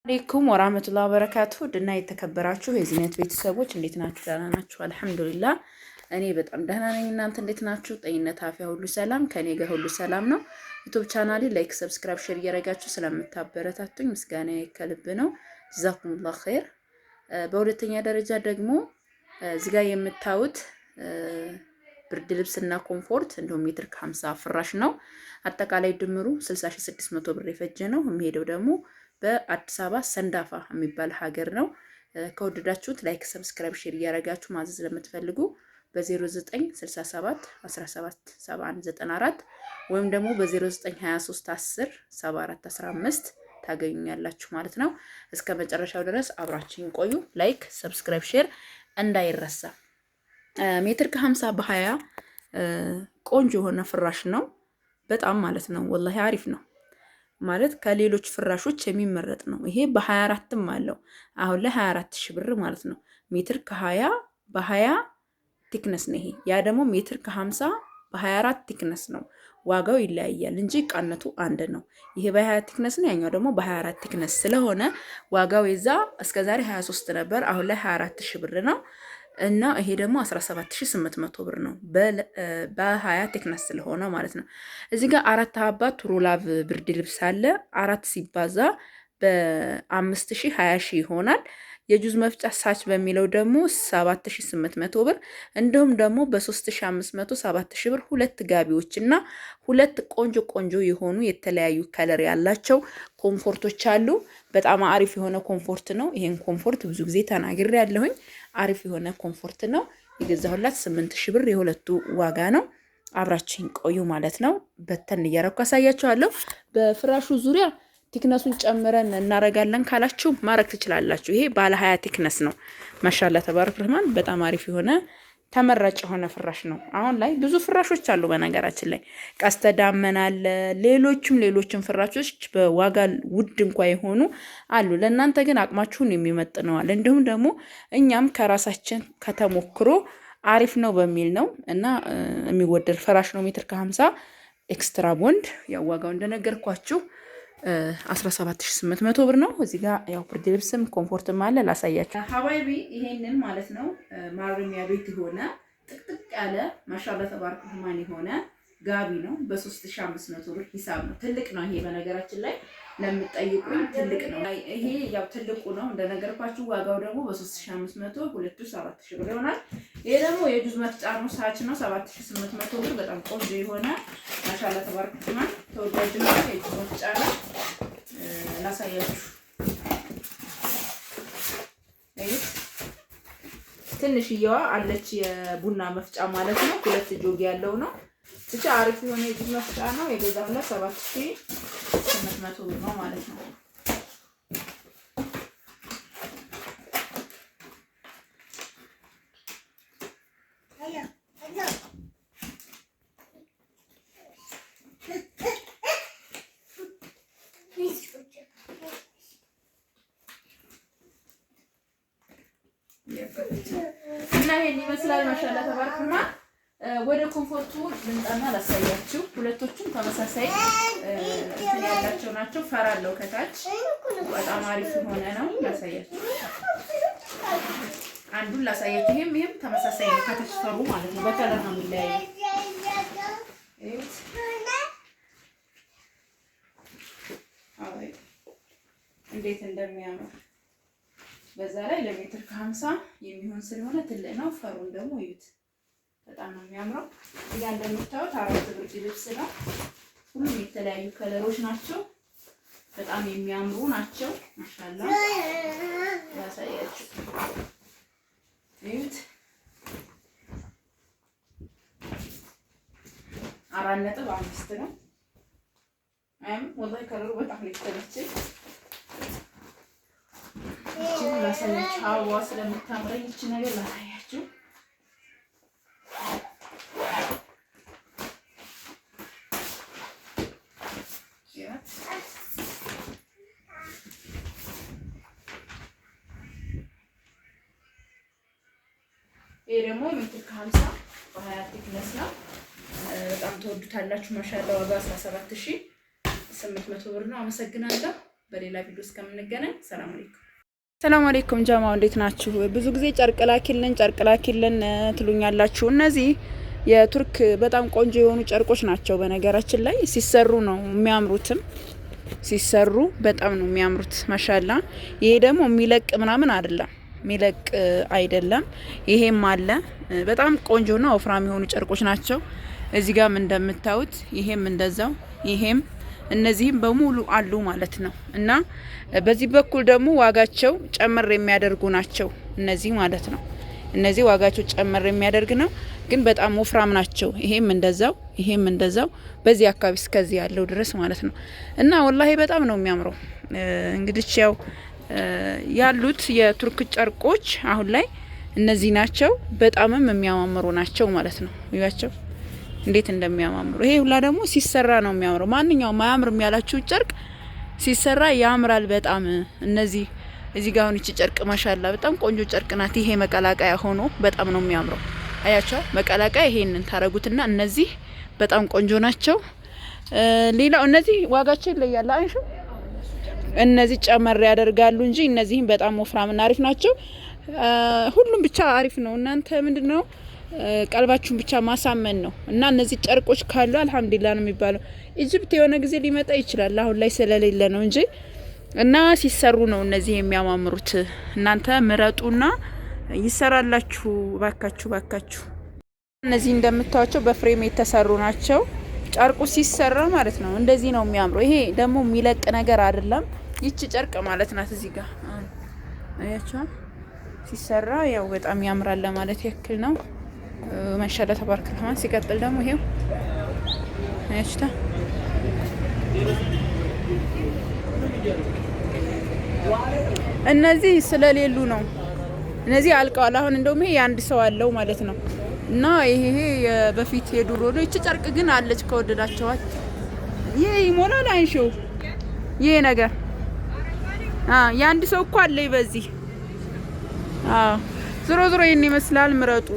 አለይኩም ወራህመቱላሂ ወበረካቱሁ ድና የተከበራችሁ የዚህነት ቤተሰቦች እንዴት ናችሁ? ደህና ናችሁ? አልሐምዱሊላህ እኔ በጣም ደህና ነኝ። እናንተ እንዴት ናችሁ? ጤንነት፣ አፍያ ሁሉ ሰላም ከኔ ጋር ሁሉ ሰላም ነው። ዩቲዩብ ቻናሌ ላይክ፣ ሰብስክራይብ፣ ሼር እያደረጋችሁ ስለምታበረታቱኝ ምስጋና ከልብ ነው። ጀዛኩሙላህ ኸይር። በሁለተኛ ደረጃ ደግሞ እዚህ ጋር የምታዩት ብርድ ልብስና ኮምፎርት እንዲሁም ሜትር ከ50 ፍራሽ ነው። አጠቃላይ ድምሩ 60600 ብር የፈጀ ነው። የሚሄደው ደግሞ በአዲስ አበባ ሰንዳፋ የሚባል ሀገር ነው። ከወደዳችሁት ላይክ፣ ሰብስክራይብ፣ ሼር እያደረጋችሁ ማዘዝ ለምትፈልጉ በ0967 17 71 94 ወይም ደግሞ በ0923 10 74 15 ታገኙኛላችሁ ማለት ነው። እስከ መጨረሻው ድረስ አብራችሁን ቆዩ። ላይክ፣ ሰብስክራይብ፣ ሼር እንዳይረሳ። ሜትር ከ50 በ20 ቆንጆ የሆነ ፍራሽ ነው። በጣም ማለት ነው ወላሂ አሪፍ ነው ማለት ከሌሎች ፍራሾች የሚመረጥ ነው። ይሄ በ24ም አለው አሁን ላይ 24000 ብር ማለት ነው። ሜትር ከ20 በ20 ቲክነስ ነው። ይሄ ያ ደግሞ ሜትር ከ50 በ24 ቲክነስ ነው። ዋጋው ይለያያል እንጂ ቃነቱ አንድ ነው። ይሄ በ20 ቲክነስ ነው፣ ያኛው ደግሞ በ24 ቲክነስ ስለሆነ ዋጋው የዛ እስከዛሬ 23 ነበር፣ አሁን ላይ 24000 ብር ነው። እና ይሄ ደግሞ 17800 ብር ነው በ20 ቴክነስ ስለሆነ ማለት ነው። እዚህ ጋር 4 ሀባ ቱሩላቭ ብርድ ልብስ አለ። 4 ሲባዛ በ5000 20000 ይሆናል። የጁዝ መፍጫ ሳች በሚለው ደግሞ 7800 ብር እንዲሁም ደግሞ በ3500 7000 ብር ሁለት ጋቢዎች እና ሁለት ቆንጆ የሆኑ የተለያዩ ከለር ያላቸው ኮምፎርቶች አሉ። በጣም አሪፍ የሆነ ኮምፎርት ነው። ይሄን ኮምፎርት ብዙ ጊዜ ተናግሬ ያለሁኝ አሪፍ የሆነ ኮምፎርት ነው። የገዛሁላት 8000 ብር የሁለቱ ዋጋ ነው። አብራችሁን ቆዩ ማለት ነው። በተን እያረኩ አሳያችኋለሁ። በፍራሹ ዙሪያ ቲክነሱን ጨምረን እናረጋለን ካላችሁ ማረግ ትችላላችሁ። ይሄ ባለ 20 ቲክነስ ነው። ማሻአላ ተባረክ ረህማን በጣም አሪፍ የሆነ ተመራጭ የሆነ ፍራሽ ነው። አሁን ላይ ብዙ ፍራሾች አሉ በነገራችን ላይ ቀስተ ዳመና አለ፣ ሌሎችም ፍራሾች በዋጋ ውድ እንኳን የሆኑ አሉ። ለእናንተ ግን አቅማችሁን የሚመጥነዋል። እንዲሁም ደግሞ እኛም ከራሳችን ከተሞክሮ አሪፍ ነው በሚል ነው እና የሚወደድ ፍራሽ ነው። ሜትር ከ50 ኤክስትራ ቦንድ ያው ዋጋው እንደነገርኳችሁ 17800 ብር ነው። እዚህ ጋር ያው ብርድ ልብስም ኮምፎርትም አለ ላሳያችሁ ሀባይቢ። ይሄንን ማለት ነው ማረሚያ ቤት የሆነ ጥቅጥቅ ያለ ማሻአላ ተባረክ ረህማን የሆነ ጋቢ ነው። በ3500 ብር ሂሳብ ነው። ትልቅ ነው ይሄ በነገራችን ላይ ለምትጠይቁኝ ትልቅ ነው። ይሄ ያው ትልቁ ነው እንደነገርኳችሁ። ዋጋው ደግሞ በ3500 ሁለቱ 7000 ብር ይሆናል። ይሄ ደግሞ የጁዝ መፍጫ ነው፣ ሳች ነው 7800 ብር። በጣም ቆንጆ የሆነ ማሻአላ ተባረክ ረህማን ተወዳጅ ነው። የጁዝ መፍጫ ነው። ላሳያችሁ ትንሽዬዋ አለች የቡና መፍጫ ማለት ነው። ሁለት ጆግ ያለው ነው። ብቻ አሪፍ የሆነ የጁዝ መፍጫ ነው። የገዛሁላት 7800 ብር ነው ማለት ነው። እና ይሄን ይመስላል ማሻአላ ተባረክ ረህማን። ወደ ኮምፎርቱ ልንጣና ላሳያችሁ። ሁለቶቹም ተመሳሳይ እንትን ያላቸው ናቸው። ፈራለው ከታች በጣም አሪፍ የሆነ ነው። ላሳያችሁ አንዱን ላሳያችሁ። ይሄም ተመሳሳይ ነው። ከታች ፈሩ ማለት ነው። በከለር ነው የሚለያየው። እንዴት እንደሚያምር በዛ ላይ ለሜትር ከ50 የሚሆን ስለሆነ ትልቅ ነው። ፈሩን ደግሞ እዩት፣ በጣም ነው የሚያምረው። እዛ እንደምታዩት 4 ብርድ ልብስ ነው። ሁሉም የተለያዩ ከለሮች ናቸው። በጣም የሚያምሩ ናቸው። ማሻአላ ያሳያችሁ እዩት። 4.5 ነው። ወላሂ ከለሩ በጣም የተመቸኝ እቺን ላሳያችሁ። አዋ ስለምታምረኝ እቺ ነገር ላሳያችሁ። ይሄ ደግሞ ሜትር ከ50 በ20 ቲክነስ ነው። በጣም ተወዱታላችሁ። ማሻአላ ዋጋ 17800 ብር ነው። አመሰግናለሁ። በሌላ ቪዲዮ እስከምንገናኝ ሰላም አለይኩም ጀማው፣ እንዴት ናችሁ? ብዙ ጊዜ ጨርቅ ላኪልን ትሉኛላችሁ። እነዚህ የቱርክ በጣም ቆንጆ የሆኑ ጨርቆች ናቸው። በነገራችን ላይ ሲሰሩ ነው የሚያምሩትም፣ ሲሰሩ በጣም ነው የሚያምሩት። ማሻአላ። ይሄ ደግሞ የሚለቅ ምናምን አይደለም፣ ይሄም አለ። በጣም ቆንጆና ወፍራም የሆኑ ጨርቆች ናቸው። እዚህ ጋርም እንደምታዩት ይሄም እንደዛው፣ ይሄም እነዚህም በሙሉ አሉ ማለት ነው። እና በዚህ በኩል ደግሞ ዋጋቸው ጨመር የሚያደርጉ ናቸው እነዚህ ማለት ነው። እነዚህ ዋጋቸው ጨመር የሚያደርግ ነው፣ ግን በጣም ወፍራም ናቸው። ይሄም እንደዛው በዚህ አካባቢ እስከዚህ ያለው ድረስ ማለት ነው። እና ወላሂ በጣም ነው የሚያምረው። እንግዲህ ያው ያሉት የቱርክ ጨርቆች አሁን ላይ እነዚህ ናቸው። በጣምም የሚያማምሩ ናቸው ማለት ነው። ይዋቸው እንዴት እንደሚያማምሩ። ይሄ ሁላ ደግሞ ሲሰራ ነው የሚያምረው። ማንኛውም አያምርም ያላችሁ ጨርቅ ሲሰራ ያምራል በጣም። እዚህ ጋር አሁን እቺ ጨርቅ ማሻአላ በጣም ቆንጆ ጨርቅ ናት። ይሄ መቀላቀያ ሆኖ በጣም ነው የሚያምረው። አያቸው መቀላቀያ ይሄንን ታረጉትና እነዚህ በጣም ቆንጆ ናቸው። ሌላው እነዚህ ዋጋቸው ይለያል አይሹ። እነዚህ ጨመር ያደርጋሉ እንጂ እነዚህም በጣም ወፍራምና አሪፍ ናቸው። ሁሉም ብቻ አሪፍ ነው። እናንተ ምንድነው ቀልባችሁን ብቻ ማሳመን ነው። እና እነዚህ ጨርቆች ካሉ አልহামዱሊላህ ነው የሚባለው። ኢጅፕት የሆነ ጊዜ ሊመጣ ይችላል፣ አሁን ላይ ስለሌለ ነው እንጂ። እና ሲሰሩ ነው እነዚህ የሚያማምሩት። እናንተ ምረጡና ይሰራላችሁ ባካችሁ። እነዚህ እንደምታዩቸው በፍሬም የተሰሩ ናቸው። ጨርቁ ሲሰራ ማለት ነው እንደዚህ ነው የሚያምረው። ይሄ ደግሞ የሚለቅ ነገር አይደለም። ይቺ ጨርቅ ማለት ናት። እዚህ ጋር አያችሁ ሲሰራ ያው በጣም ያምራል ለማለት ያክል ነው። ማሻአላ ተባረከ ረህማን። ሲቀጥል ደግሞ ይሄው አያችሁታ እነዚህ ስለሌሉ ነው። እነዚህ አልቀዋል። አሁን እንደውም ይሄ አንድ ሰው አለው ማለት ነው። እና ይሄ በፊት የዱሮ ነው። እቺ ጨርቅ ግን አለች ከወደዳቸዋት። ይሄ ይሞላል አይንሽው ይሄ ነገር የአንድ ሰው እኮ አለ በዚህ። ዞሮ ይሄን ይመስላል። ምረጡ።